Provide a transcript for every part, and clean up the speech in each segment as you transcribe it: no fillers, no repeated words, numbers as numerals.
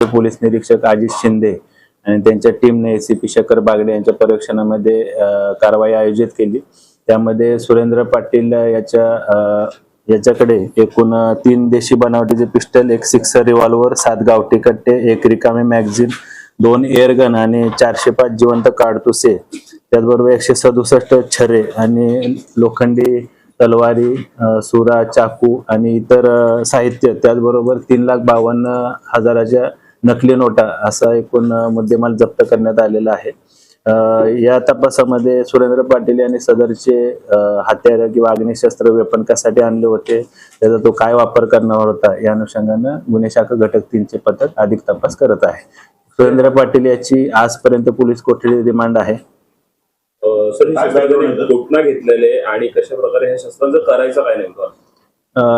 Police निरीक्षक अजित शिंदे आणि त्यांच्या टीमने एसीपी शेखर बागडे यांच्या पर्यवेक्षणामध्ये कारवाई आयोजित केली। त्यामध्ये सुरेंद्र पाटील याच्याकडे एकूण 3 देशी बनावटीचे पिस्टल, 1 सिक्सर रिव्हॉल्वर, 7 गावठी कट्टे, 1 रिकामी मॅगझिन, 2 एअरगन आणि 405 जिवंत काडतुसे, त्याचबरोबर 167 छरे आणि लोखंडी तलवारी, सुरा, चाकू आणि इतर साहित्य, त्याचबरोबर 3,52,000च्या नकली नोटा असा एकूण मुद्देमाल जप्त करण्यात आलेला आहे। या तपासामध्ये सुरेंद्र पाटील यांनी सदरचे हत्यार किंवा अग्निशस्त्र वेपन कशासाठी आणले होते, त्याचा तो काय वापर करणार होता, या अनुषंगाने गुन्हे शाखा घटक 3 चे पथक अधिक तपास करत आहे। सुरेंद्र पाटील याची आजपर्यंत पोलीस कोठडी रिमांड आहे। घटना घेतलेले आणि कशा प्रकारे हे शस्त्रांचं करायचं काय नेमकं?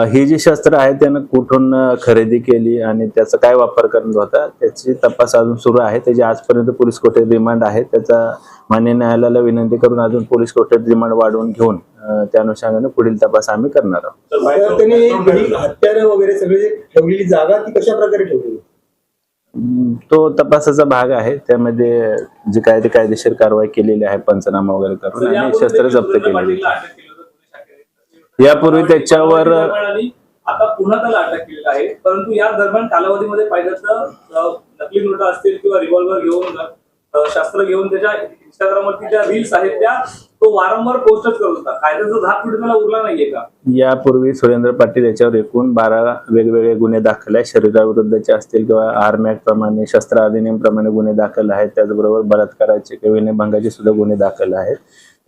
ही जी शस्त्र आहे त्यानं कुठून खरेदी केली आणि त्याचा काय वापर करणार होता त्याची तपास अजून सुरू आहे। त्याची आजपर्यंत पोलीस कोठडी रिमांड आहे। त्याचा मान्य न्यायालयाला विनंती करून अजून पोलीस कोठडी रिमांड वाढवून घेऊन त्या अनुषंगाने पुढील तपास आम्ही करणार आहोत। त्यांनी हत्यारे वगैरे सगळी ठेवलेली जागा ती कशा प्रकारे ठेवली तो तपासाचा भाग आहे। त्यामध्ये जे काय ते कायदेशीर कारवाई केलेली आहे, पंचनामा वगैरे करून आणि शस्त्र जप्त केलेली। यापूर्वी त्याच्यावर आता पुन्हा त्याला अटक केलेला आहे, परंतु या दरम्यान कालावधीमध्ये पाहिलं तर नकली नोटा असतील किंवा रिव्हॉल्वर घेऊन शस्त्र घेऊन त्याच्या इंस्टाग्रामवरती ज्या रील्स आहेत त्या तो वारंवार पोस्टच करत होता। कायद्याचा धाक कुठे त्याला उरला नाहीये का? यापूर्वी सुरेंद्र पाटील याच्यावर एकूण 12 वेगवेगळे गुन्हे दाखल आहेत। शरीराविरुद्धचे असतील किंवा आर्म ऍक्ट प्रमाणे, शस्त्र अधिनियम प्रमाणे गुन्हे दाखल आहेत। त्याचबरोबर बलात्काराचे किंवा विनयभंगाचे सुद्धा गुन्हे दाखल आहेत।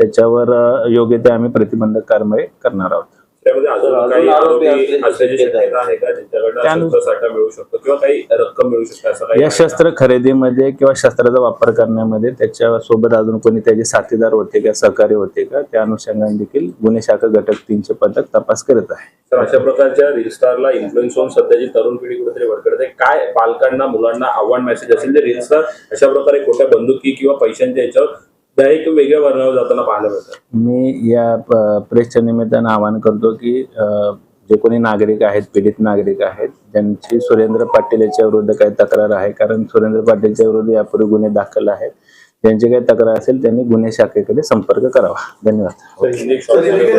त्याच्यावर योग्य ते आम्ही प्रतिबंधक कारवाई करणार आहोत। त्यामध्ये अजून काही आरोपी असल्याची शक्यता आहे का, ज्यांच्याकडून शस्त्रसाठा मिळू शकतो किंवा काही रक्कम मिळू शकते असं काही? या शस्त्र खरेदीमध्ये किंवा शस्त्राचा वापर करण्यामध्ये त्याच्या सोबत अजून कोणी त्याचे साथीदार होते का, सहकारी होते का, त्या अनुषंगाने देखील गुन्हे शाखा घटक 3 चे पथक तपास करत आहे। तर अशा प्रकारच्या रीलस्टारला इन्फ्लुएन्स होऊन सध्याची तरुण पिढी कुठेतरी भटकते, काय पालकांना मुलांना आव्हान मेसेज असेल जे रीलस्टार अशा प्रकारे खोट्या बंदुकी किंवा पैशांच्या याच्यावर एक वेगळ्या वर्णावर जाताना पाहायला मिळतं? मी या प्रेसच्या निमित्तानं आवाहन करतो की जे कोणी नागरिक आहेत, पीडित नागरिक आहेत, ज्यांची सुरेंद्र पाटील याच्या विरुद्ध काही तक्रार आहे, कारण सुरेंद्र पाटीलच्या विरुद्ध यापूर्वी गुन्हे दाखल आहेत, ज्यांची काही तक्रार असेल त्यांनी गुन्हे शाखेकडे संपर्क करावा। धन्यवाद।